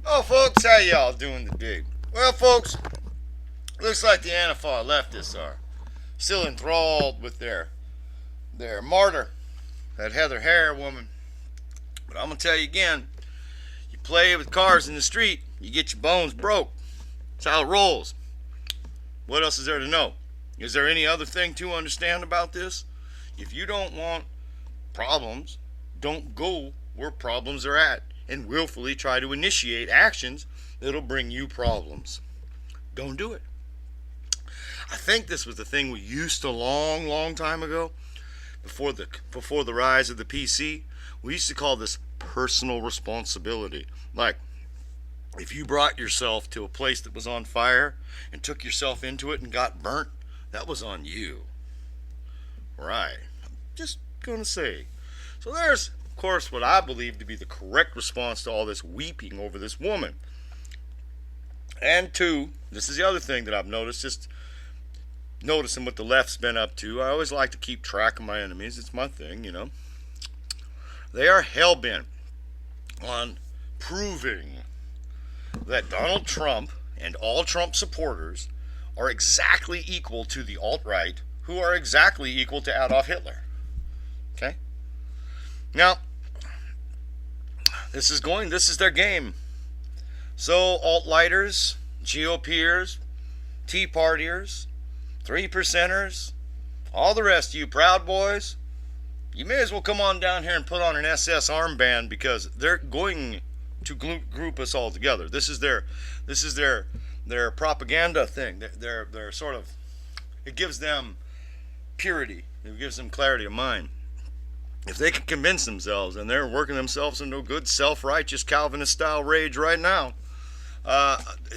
Oh, folks, how y'all doing today? Well, folks, looks like the Antifa leftists are still enthralled with their martyr, that Heather Hare woman. But I'm gonna tell you again: you play with cars in the street, you get your bones broke. That's how it rolls. What else is there to know? Is there any other thing to understand about this? If you don't want problems, don't go where problems are at and willfully try to initiate actions that'll bring you problems. Don't do it. I think this was the thing we used to long time ago, before the rise of the PC. We used to call this personal responsibility. Like, if you brought yourself to a place that was on fire and took yourself into it and got burnt, that was on you. Right. I'm just gonna say. So there's, of course, what I believe to be the correct response to all this weeping over this woman. And two, this is the other thing that I've noticed, just noticing what the left's been up to. I always like to keep track of my enemies. It's my thing, you know. They are hell-bent on proving that Donald Trump and all Trump supporters are exactly equal to the alt-right, who are exactly equal to Adolf Hitler. Okay? Now, this is their game. So, alt-lighters, GOPers, Tea Partiers, 3%ers, all the rest of you Proud Boys, you may as well come on down here and put on an SS armband, because they're going to group us all together. This is their propaganda thing. They're sort of, it gives them purity. It gives them clarity of mind. If they can convince themselves, and they're working themselves into a good self-righteous Calvinist style rage right now,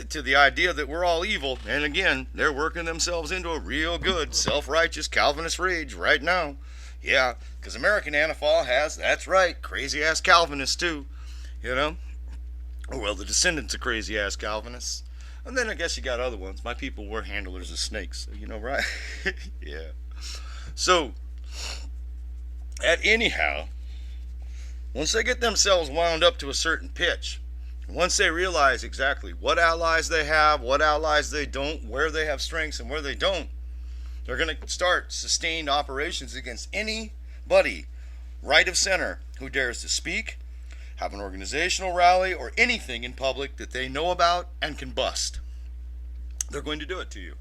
to the idea that we're all evil, and again, they're working themselves into a real good self-righteous Calvinist rage right now. Yeah, because American Antifa has, that's right, crazy-ass Calvinists too, you know? Well, the descendants of crazy-ass Calvinists. And then I guess you got other ones. My people were handlers of snakes, you know, right? Yeah. So, anyhow, once they get themselves wound up to a certain pitch, once they realize exactly what allies they have, what allies they don't, where they have strengths and where they don't, they're going to start sustained operations against anybody, right of center, who dares to speak, have an organizational rally, or anything in public that they know about and can bust. They're going to do it to you.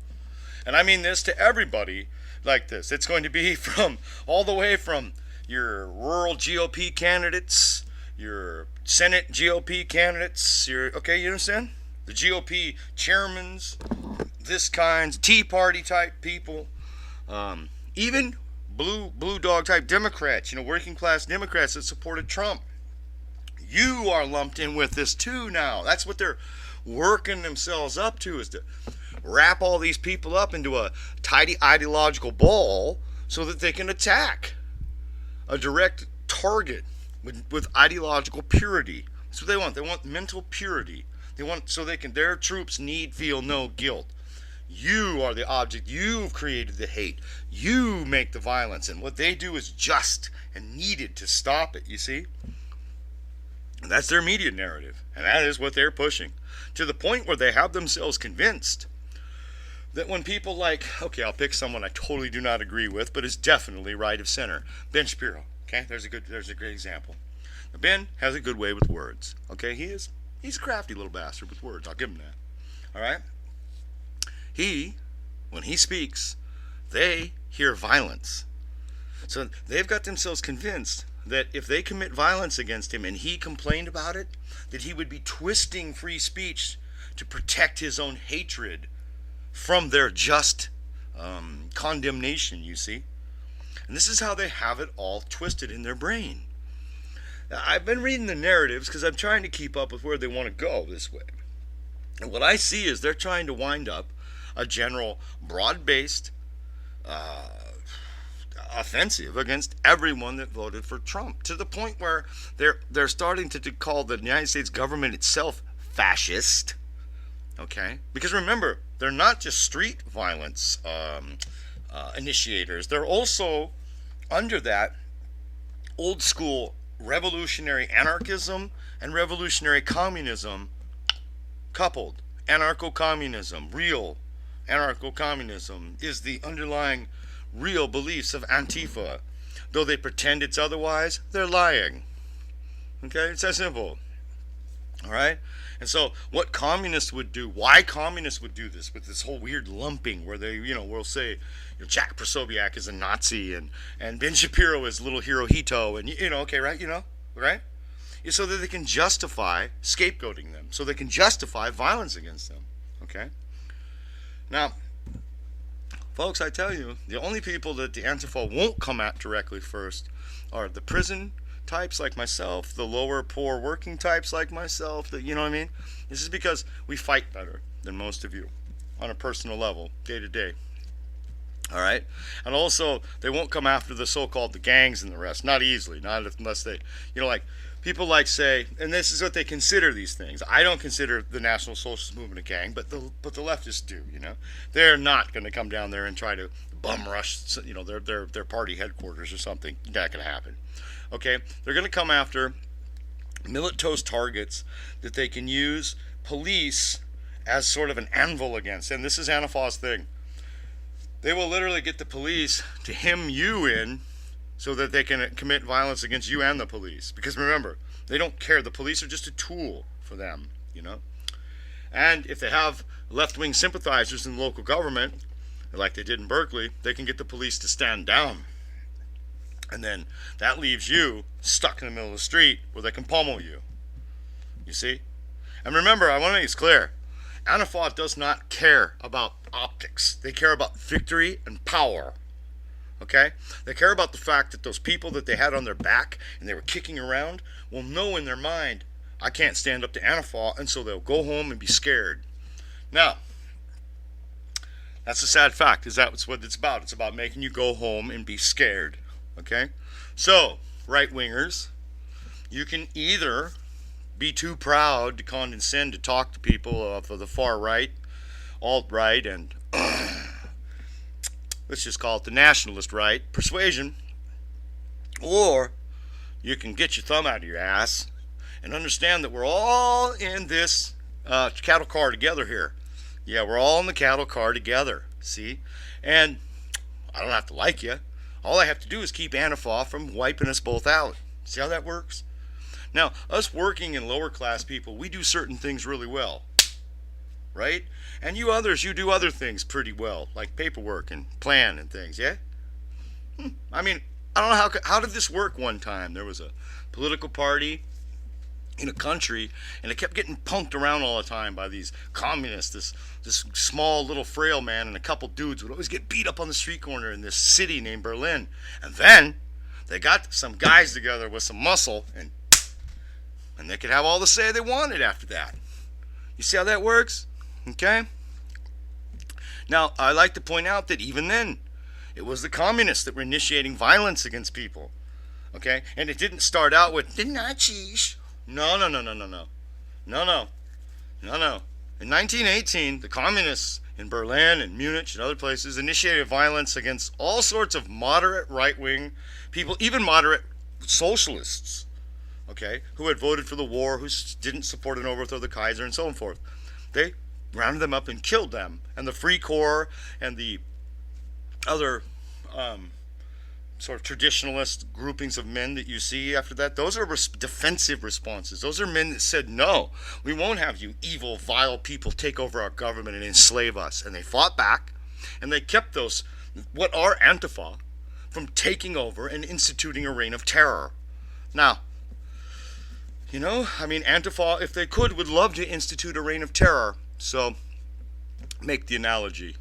And I mean this to everybody like this. It's going to be from all the way from your rural GOP candidates, your Senate GOP candidates, okay, you understand? The GOP chairmans, this kinds, Tea Party type people, even blue dog type Democrats, working class Democrats that supported Trump. You are lumped in with this too now. That's what they're working themselves up to, is to wrap all these people up into a tidy ideological ball so that they can attack a direct target with ideological purity. That's what they want. They want mental purity. They want, so their troops need feel no guilt. You are the object. You've created the hate. You make the violence, and what they do is just and needed to stop it, you see? And that's their media narrative, and that is what they're pushing, to the point where they have themselves convinced that when people like, okay, I'll pick someone I totally do not agree with, but is definitely right of center, Ben Shapiro. Okay, there's a great example. Now, Ben has a good way with words. Okay, he's a crafty little bastard with words. I'll give him that. All right. When he speaks, they hear violence. So they've got themselves convinced that if they commit violence against him and he complained about it, that he would be twisting free speech to protect his own hatred from their just condemnation, you see. And this is how they have it all twisted in their brain. Now, I've been reading the narratives because I'm trying to keep up with where they want to go this way. And what I see is they're trying to wind up a general broad-based offensive against everyone that voted for Trump, to the point where they're starting to call the United States government itself fascist. Okay, because remember, they're not just street violence initiators. They're also, under that, old school revolutionary anarchism and revolutionary communism coupled. Anarcho-communism, real anarcho-communism, is the underlying real beliefs of Antifa. Though they pretend it's otherwise, they're lying. Okay, it's that simple. All right? And so what communists would do, why communists would do this with this whole weird lumping where they, will say, Jack Posobiec is a Nazi and Ben Shapiro is little Hirohito and, okay, right? Right? So that they can justify scapegoating them, so they can justify violence against them. Okay? Now, folks, I tell you, the only people that the Antifa won't come at directly first are the prison types like myself, the lower poor working types like myself, you know what I mean? This is because we fight better than most of you on a personal level, day to day. All right? And also, they won't come after the so-called the gangs and the rest. Not easily, not unless they, like, people like say, and this is what they consider these things. I don't consider the National Socialist Movement a gang, but the leftists do, They're not going to come down there and try to bum rush, their party headquarters or something. Not going to happen. Okay? They're going to come after milquetoast targets that they can use police as sort of an anvil against. And this is Antifa's thing. They will literally get the police to hem you in so that they can commit violence against you and the police. Because remember, they don't care. The police are just a tool for them, And if they have left-wing sympathizers in local government, like they did in Berkeley, they can get the police to stand down. And then that leaves you stuck in the middle of the street where they can pummel you. You see? And remember, I want to make this clear. Antifa does not care about optics. They care about victory and power. Okay? They care about the fact that those people that they had on their back and they were kicking around will know in their mind, I can't stand up to Antifa, and so they'll go home and be scared. Now, that's a sad fact. That's what it's about. It's about making you go home and be scared. Okay? So, right-wingers, you can either be too proud to condescend to talk to people of the far right, alt-right, and let's just call it the nationalist right, persuasion, or you can get your thumb out of your ass and understand that we're all in this cattle car together here. Yeah, we're all in the cattle car together, see? And I don't have to like you. All I have to do is keep Antifa from wiping us both out. See how that works? Now, us working and lower class people, we do certain things really well, right? And you others, you do other things pretty well, like paperwork and plan and things, yeah? I mean, I don't know how did this work one time? There was a political party in a country, and it kept getting punked around all the time by these communists. This small little frail man and a couple dudes would always get beat up on the street corner in this city named Berlin. And then they got some guys together with some muscle, and they could have all the say they wanted after that. You see how that works? Okay? Now, I like to point out that even then, it was the communists that were initiating violence against people. Okay? And it didn't start out with the Nazis. No. In 1918, the communists in Berlin and Munich and other places initiated violence against all sorts of moderate right-wing people, even moderate socialists, okay, who had voted for the war, who didn't support an overthrow of the Kaiser, and so on forth. They rounded them up and killed them. And the Free Corps and the other sort of traditionalist groupings of men that you see after that, those are defensive responses. Those are men that said, no, we won't have you evil, vile people take over our government and enslave us. And they fought back, and they kept those, what are Antifa, from taking over and instituting a reign of terror. Now, Antifa, if they could, would love to institute a reign of terror. So, make the analogy.